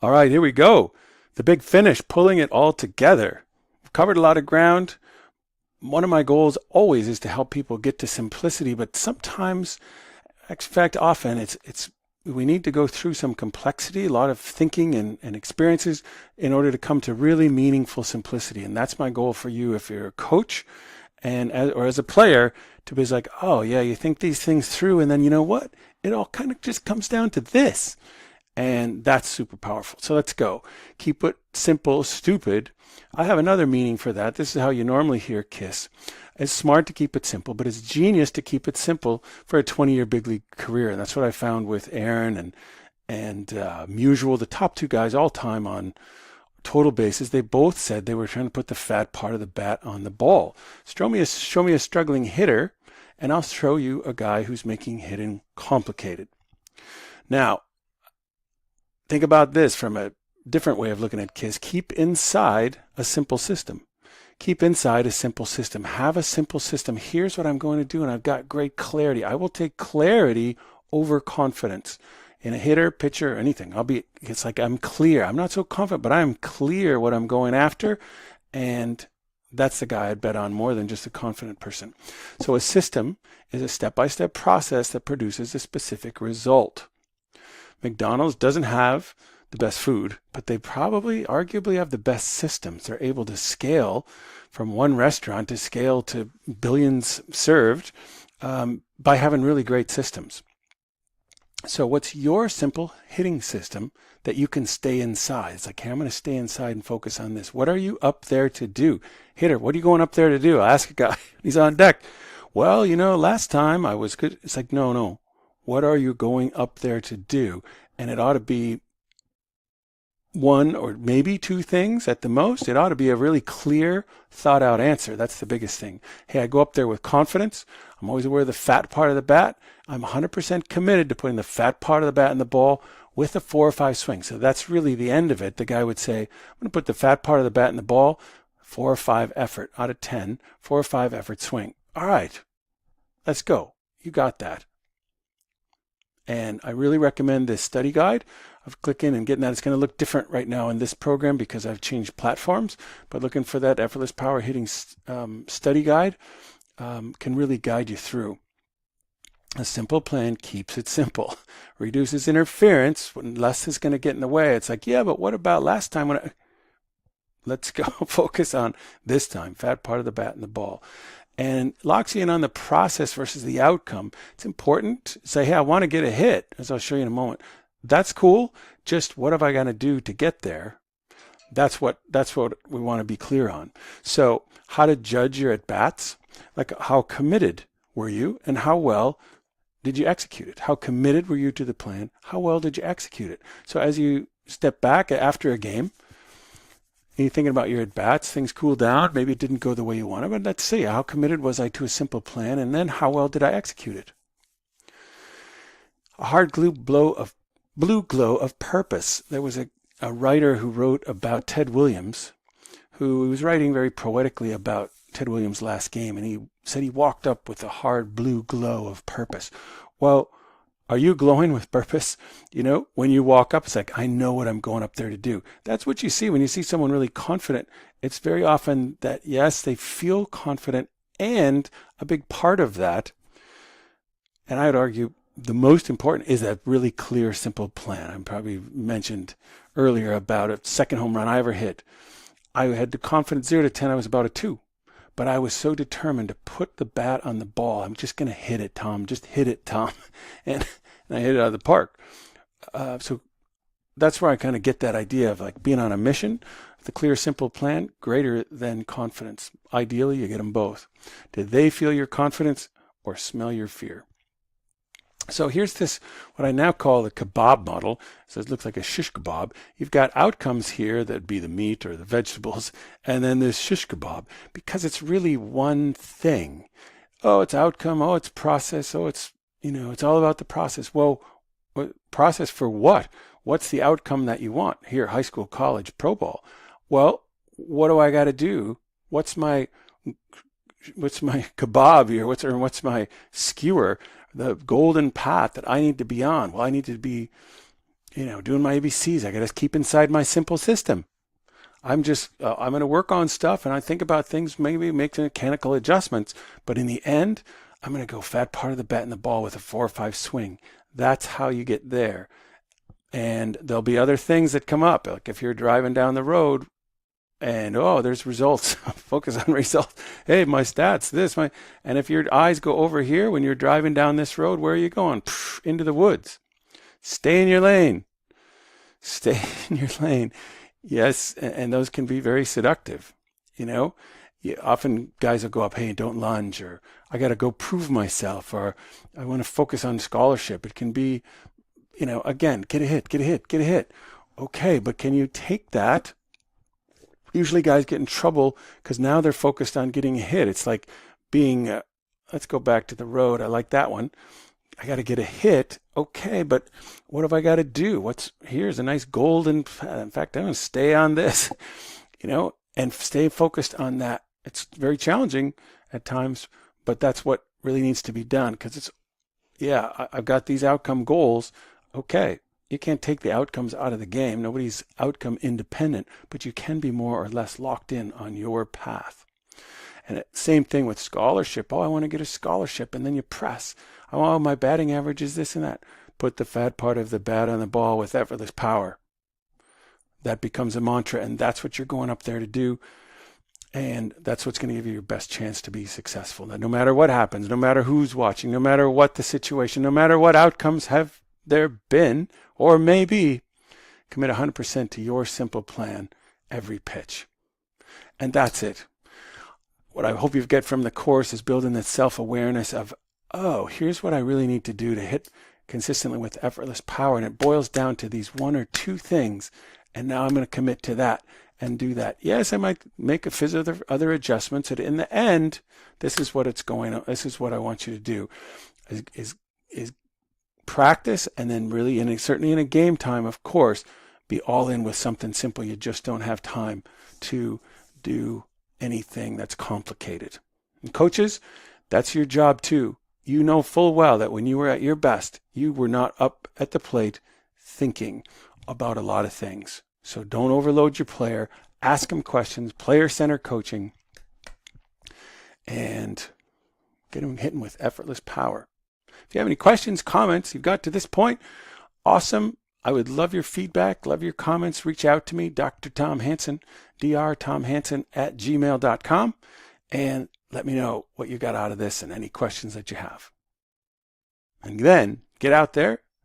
All right, here we go. The big finish, pulling it all together. We've covered a lot of ground. One of my goals always is to help people get to simplicity, but sometimes, in fact, often it's we need to go through some complexity, a lot of thinking and experiences in order to come to really meaningful simplicity. And that's my goal for you if you're a coach or as a player to be like, oh yeah, you think these things through, and then you know what? It all kind of just comes down to this. And that's super powerful. So let's go. Keep it simple, stupid. I have another meaning for that. This is how you normally hear KISS. It's smart to keep it simple, but it's genius to keep it simple for a 20-year big league career. And that's what I found with Aaron and Musial, the top two guys all time on total bases. They both said they were trying to put the fat part of the bat on the ball. Show me a struggling hitter, and I'll show you a guy who's making hitting complicated. Now, think about this from a different way of looking at KISS. Keep inside a simple system. Keep inside a simple system. Have a simple system. Here's what I'm going to do, and I've got great clarity. I will take clarity over confidence. In a hitter, pitcher, anything. It's like I'm clear. I'm not so confident, but I'm clear what I'm going after, and that's the guy I'd bet on more than just a confident person. So a system is a step-by-step process that produces a specific result. McDonald's doesn't have the best food, but they probably arguably have the best systems. They're able to scale from one restaurant to scale to billions served by having really great systems. So what's your simple hitting system that you can stay inside? It's like, hey, I'm going to stay inside and focus on this. What are you up there to do? Hitter, what are you going up there to do? I ask a guy, he's on deck. Well, last time I was good. It's like, no. What are you going up there to do? And it ought to be one or maybe two things at the most. It ought to be a really clear, thought out answer. That's the biggest thing. Hey, I go up there with confidence. I'm always aware of the fat part of the bat. I'm 100% committed to putting the fat part of the bat in the ball with a 4 or 5 swing. So that's really the end of it. The guy would say, I'm going to put the fat part of the bat in the ball, 4 or 5 effort out of 10, 4 or 5 effort swing. All right, let's go. You got that. And I really recommend this study guide of clicking and getting that. It's going to look different right now in this program because I've changed platforms, but looking for that effortless power hitting study guide can really guide you through. A simple plan keeps it simple, reduces interference when less is going to get in the way. It's like, yeah, but what about last time when let's go focus on this time, fat part of the bat and the ball. And locks you in on the process versus the outcome. It's important to say, hey, I want to get a hit, as I'll show you in a moment. That's cool. Just what have I got to do to get there? That's what we want to be clear on. So how to judge your at-bats, like how committed were you and how well did you execute it? How committed were you to the plan? How well did you execute it? So as you step back after a game, and you're thinking about your at-bats, things cool down, maybe it didn't go the way you wanted, but let's see, how committed was I to a simple plan, and then how well did I execute it? A hard blue glow of purpose. There was a writer who wrote about Ted Williams, who was writing very poetically about Ted Williams' last game, and he said he walked up with a hard blue glow of purpose. Well, are you glowing with purpose? When you walk up, it's like, I know what I'm going up there to do. That's what you see when you see someone really confident. It's very often that, yes, they feel confident, and a big part of that, and I would argue the most important, is that really clear, simple plan. I probably mentioned earlier about a second home run I ever hit. I had the confidence 0 to 10, I was about a 2. But I was so determined to put the bat on the ball. I'm just going to hit it, Tom. Just hit it, Tom. And I hit it out of the park. So that's where I kind of get that idea of like being on a mission. The clear, simple plan, greater than confidence. Ideally, you get them both. Did they feel your confidence or smell your fear? So here's this, what I now call the kebab model. So it looks like a shish kebab. You've got outcomes here that'd be the meat or the vegetables, and then there's shish kebab because it's really one thing. Oh, it's outcome. Oh, it's process. Oh, it's all about the process. Well, process for what? What's the outcome that you want? Here, high school, college, pro ball. Well, what do I got to do? What's my kebab here? What's my skewer? The golden path that I need to be on. Well, I need to be doing my ABCs. I got to keep inside my simple system. I'm going to work on stuff and I think about things, maybe make mechanical adjustments. But in the end, I'm going to go fat part of the bat and the ball with a 4 or 5 swing. That's how you get there. And there'll be other things that come up. Like if you're driving down the road and, there's results, focus on results. Hey, my stats, and if your eyes go over here when you're driving down this road, where are you going? Into the woods. Stay in your lane. Stay in your lane. Yes, and those can be very seductive. Often guys will go up, hey, don't lunge, or I got to go prove myself, or I want to focus on scholarship. It can be, again, get a hit. Okay, but can you take that? Usually guys get in trouble because now they're focused on getting a hit. It's like being, let's go back to the road. I like that one. I got to get a hit. Okay, but what have I got to do? Here's a nice golden, in fact, I'm going to stay on this, and stay focused on that. It's very challenging at times, but that's what really needs to be done because I've got these outcome goals. Okay, you can't take the outcomes out of the game. Nobody's outcome independent, but you can be more or less locked in on your path. And same thing with scholarship. I want to get a scholarship, and then you press. My batting average is this and that. Put the fat part of the bat on the ball with effortless power. That becomes a mantra, and that's what you're going up there to do. And that's what's going to give you your best chance to be successful. That no matter what happens, no matter who's watching, no matter what the situation, no matter what outcomes have there been or may be, commit 100% to your simple plan every pitch. And that's it. What I hope you get from the course is building that self-awareness of, here's what I really need to do to hit consistently with effortless power. And it boils down to these 1 or 2 things. And now I'm going to commit to that and do that. Yes, I might make a few other adjustments. But in the end, this is what it's going on. This is what I want you to do is practice, and then really, certainly in a game time, of course, be all in with something simple. You just don't have time to do anything that's complicated. And coaches, that's your job too. You know full well that when you were at your best, you were not up at the plate thinking about a lot of things. So don't overload your player. Ask him questions, player-centered coaching, and get him hitting with effortless power. If you have any questions, comments, you've got to this point, awesome. I would love your feedback, love your comments. Reach out to me, Dr. Tom Hansen, drtomhansen@gmail.com, and let me know what you got out of this and any questions that you have. And then get out there